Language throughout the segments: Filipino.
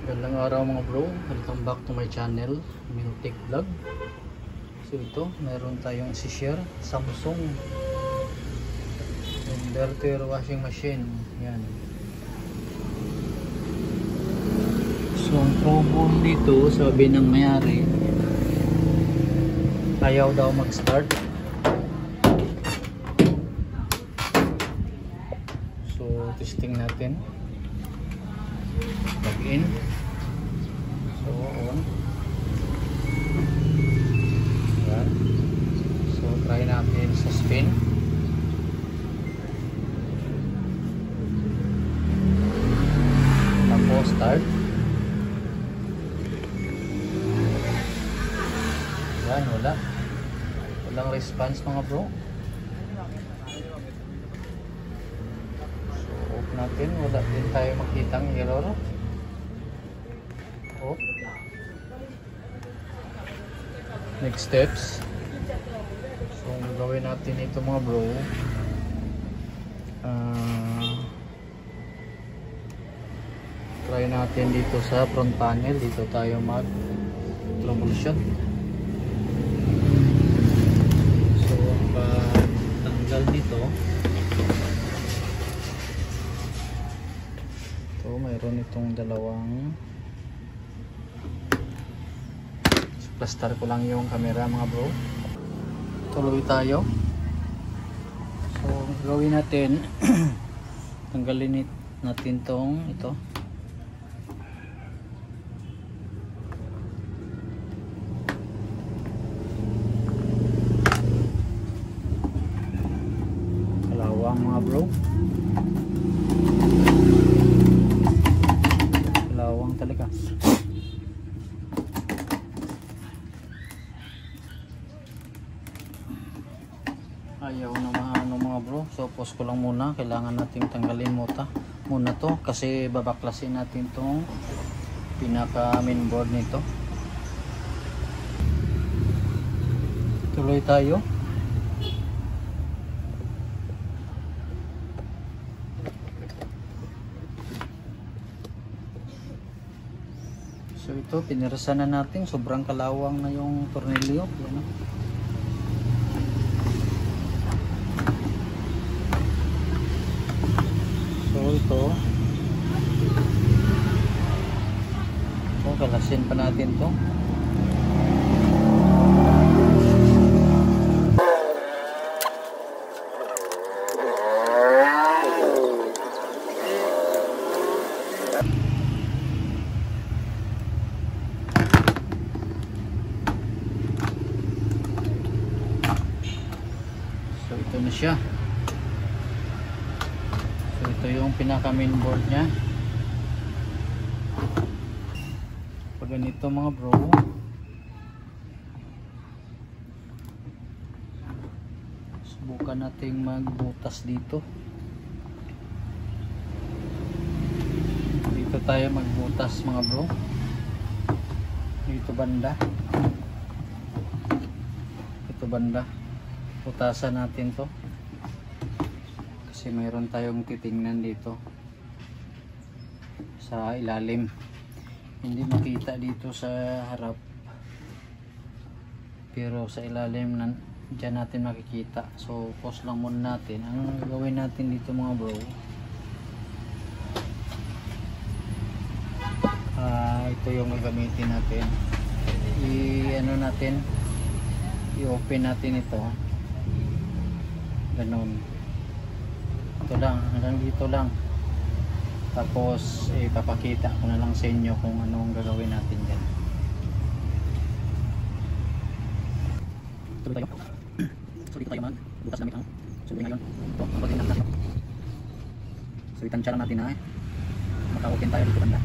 Magandang araw mga bro, welcome back to my channel, Mintek Vlog. So ito, meron tayong si-share Samsung inverter washing machine. Yan. So ang problem dito, sabi ng mayari, ayaw daw mag-start. So testing natin. Plug in. So on. Yan. So try natin sa spin. Tapos start. Yan, wala. Walang response mga bro. So off natin. Wala din tayo makitang error. Off. Next steps. So gagawin natin ito mga bro. Try natin dito sa front panel. Dito tayo mag troubleshoot. So pagtanggal nito, ito mayroon itong dalawang. Plaster ko lang yung camera mga bro. Tuloy tayo. So gawin natin tanggalin natin tong ito. Kalawang mga bro. Kalawang talaga. Ayaw na maano mga bro. So pause ko lang muna. Kailangan nating tanggalin muna to kasi babaklasin natin tong pinaka mainboard nito. Tuloy tayo. So ito pinirasan na natin. Sobrang kalawang na yung tornilyo. Yan, ito kalasin pa natin to. So ito na siya. Ito yung pinaka mainboard nya. Pag ganito mga bro, subukan nating magbutas dito. Dito tayo magbutas mga bro. Dito banda. Ito banda. Butasan natin to. Kasi mayroon tayong titingnan dito sa ilalim, hindi makita dito sa harap pero sa ilalim dyan natin makikita. So pause lang muna natin. Ang gagawin natin dito mga bro, ito yung gagamitin natin. I-open natin ito ganun. Ito lang, hanggang dito lang. Tapos ipapakita ko na lang sa inyo kung anong gagawin natin dyan. Tuloy tayo. So dito tayo magbutas gamit ang suli ngayon. Ito, mabutin lang natin. So itansya lang natin na maka-open tayo dito banda.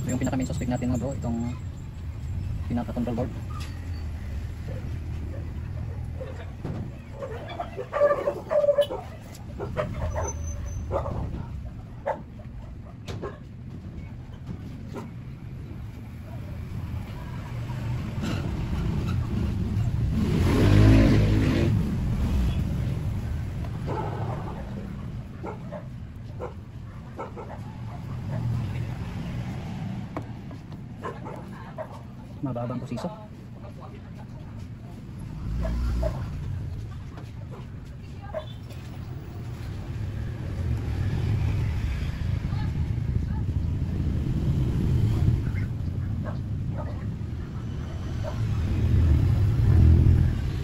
Yung pinaka main suspect natin mga bro, itong pinaka control board. Mababang pusiso.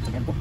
Ayan po.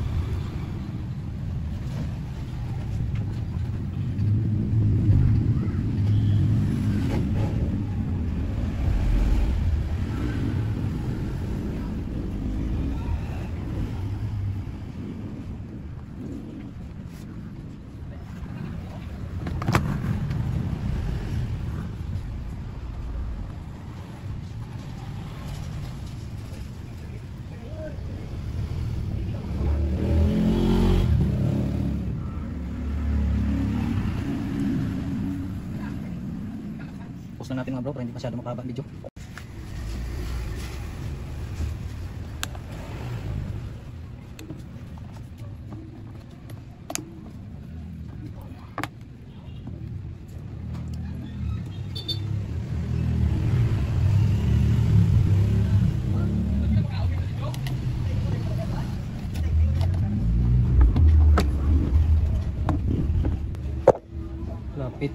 Pause na natin mga bro para hindi masyado makahaba ang video. Lapit.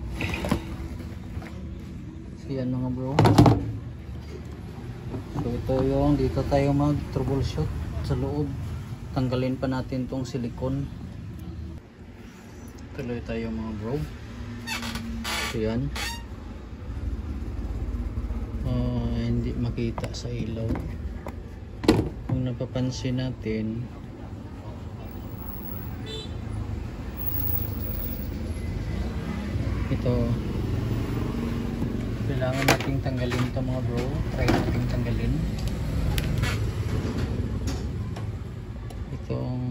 So yan mga bro. So ito yung dito tayo mag troubleshoot sa loob. Tanggalin pa natin tong silicone. Tuloy tayo mga bro. So yan. Hindi makita sa ilaw. Kung napapansin natin, ito kailangan nating tanggalin ito mga bro. Try nating tanggalin itong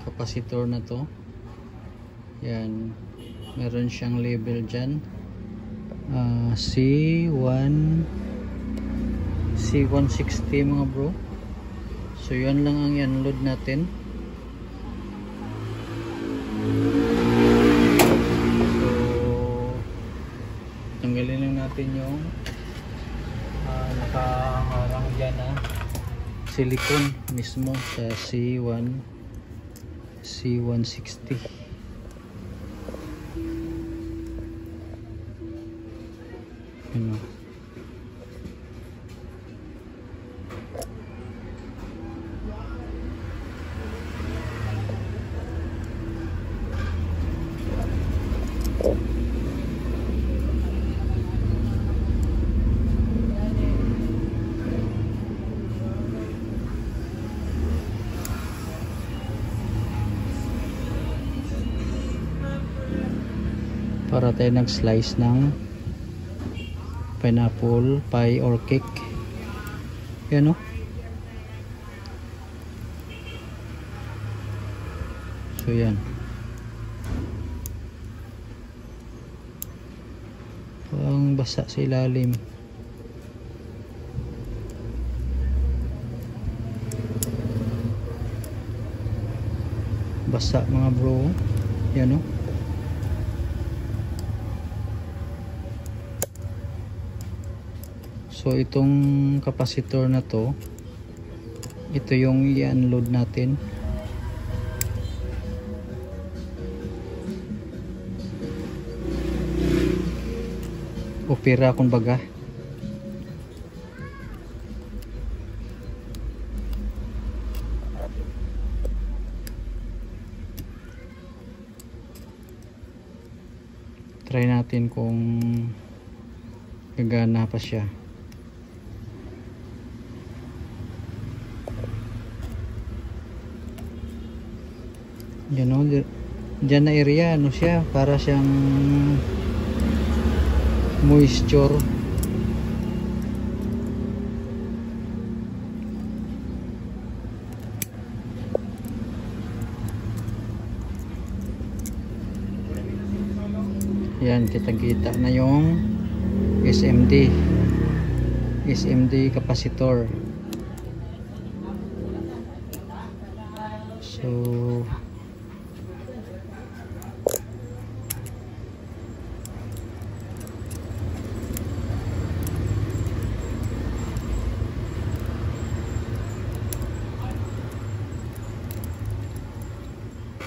capacitor na to. Yan, meron siyang label dyan, C160 mga bro. So yan lang ang i-unload natin. Tanggalin lang natin yung nakaharang dyan na silicone mismo sa C160. Ano? Para tayo nag-slice ng pineapple pie or cake. Yan o. So yan. Ang basa sa ilalim. Basa mga bro. Yan o. So itong capacitor na to, ito yung i-unload natin. Opera kumbaga. Try natin kung gagana pa siya. Yan o, dyan na area, ano siya, para siyang moisture. Yan, kita na yung SMD capacitor. So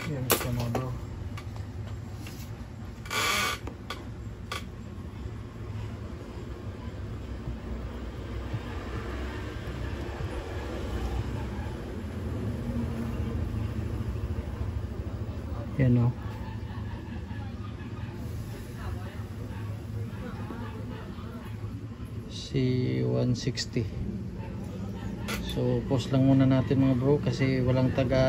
yan siya mga bro. Yan o. C160. So pause lang muna natin mga bro kasi walang taga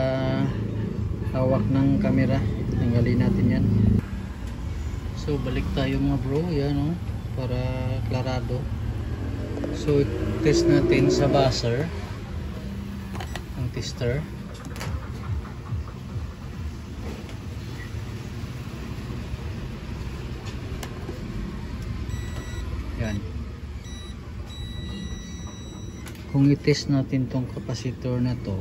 hawak ng camera. Tanggalin natin yan. So balik tayo mga bro. Yan o. Para klarado. So test natin sa buzzer. Ang tester. Yan. Kung i-test natin tong capacitor na to,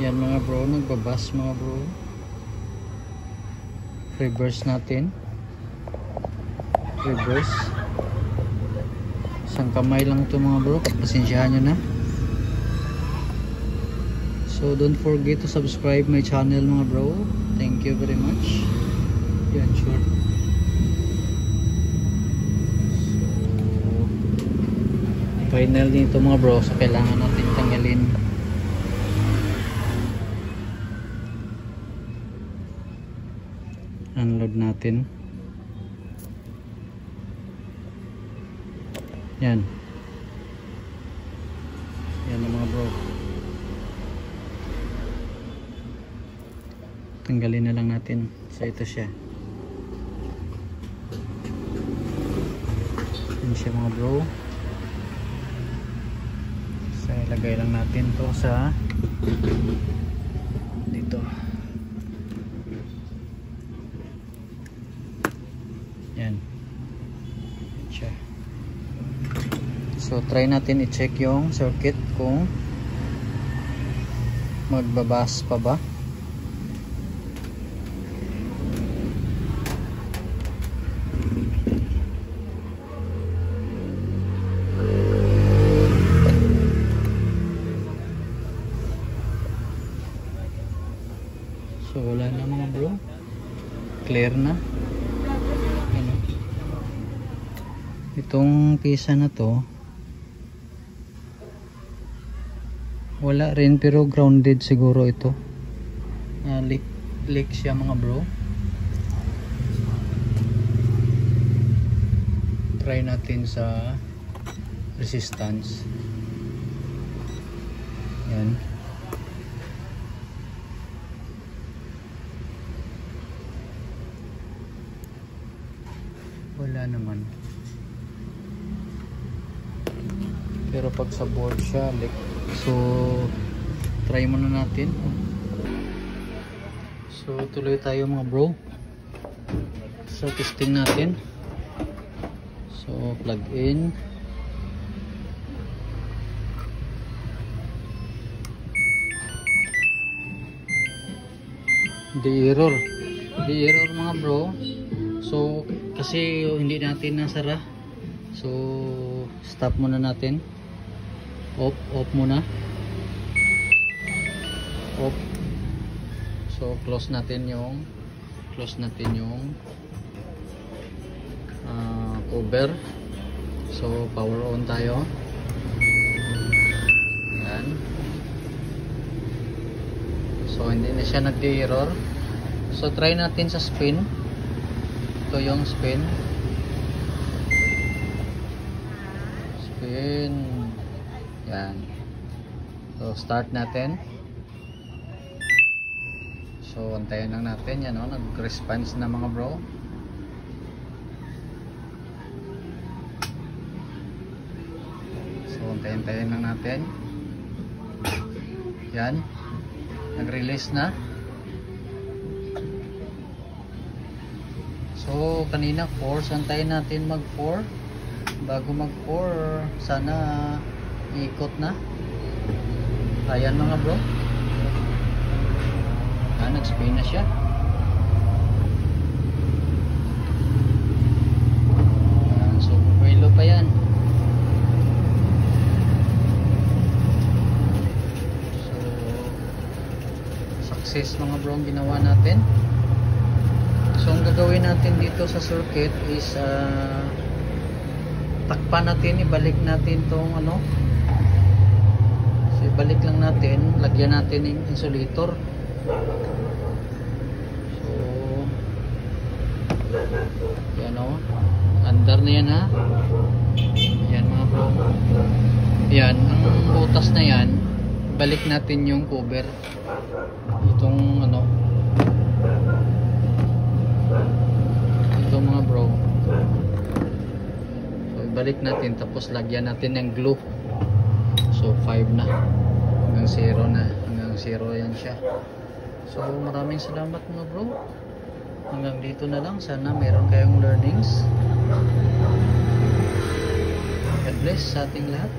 yan mga bro, nagbabas mga bro. Reverse natin. Reverse. Isang kamay lang to mga bro, pasensyahan nyo na. So don't forget to subscribe my channel mga bro. Thank you very much. Yan, sure. So final nito mga bro. So kailangan natin tanggalin. Unload natin. Yan. Yan na mga bro. Tanggalin na lang natin. So ito siya. Yan siya mga bro. So ilagay lang natin to sa dito. Yan. Yan siya. So try natin i-check yung circuit kung magbabas pa ba. So wala na mga bro. Clear na. Ano? Itong pisa na to wala rin pero grounded siguro ito. Leak siya mga bro. Try natin sa resistance. Yan. Wala naman. Pero pag sa board siya, like, so try muna natin. So tuloy tayo mga bro. So testing natin. So plug in. Di error mga bro. So kasi hindi natin nasara. So stop muna natin. Off muna. Off. So close natin yung cover. So power on tayo. Yan. So hindi na siya nag-error. So try natin sa spin. Ito yung spin. Yan. So start natin. So antayin lang natin yan, nag-response na mga bro. So antayin lang natin. Yan. Nag-release na. So, kanina 4. Santayin natin mag 4. Bago mag 4, sana ikot na. Ayan mga bro. Nag-spin na siya. So, buwelo pa yan. So, success mga bro ang ginawa natin. So, ang gagawin natin dito sa circuit is takpan natin, ibalik natin tong ano. So, ibalik lang natin, lagyan natin ng insulator. So, yan o. Under na yan ha. Yan mga bro. Yan, ang butas na yan, balik natin yung cover. Itong ano, ito mga bro. So, ibalik natin, tapos lagyan natin ng glue. So 5 na, hanggang 0 na, hanggang 0 yan siya. So maraming salamat mga bro. Hanggang dito na lang, sana meron kayong learnings. God bless sa ating lahat.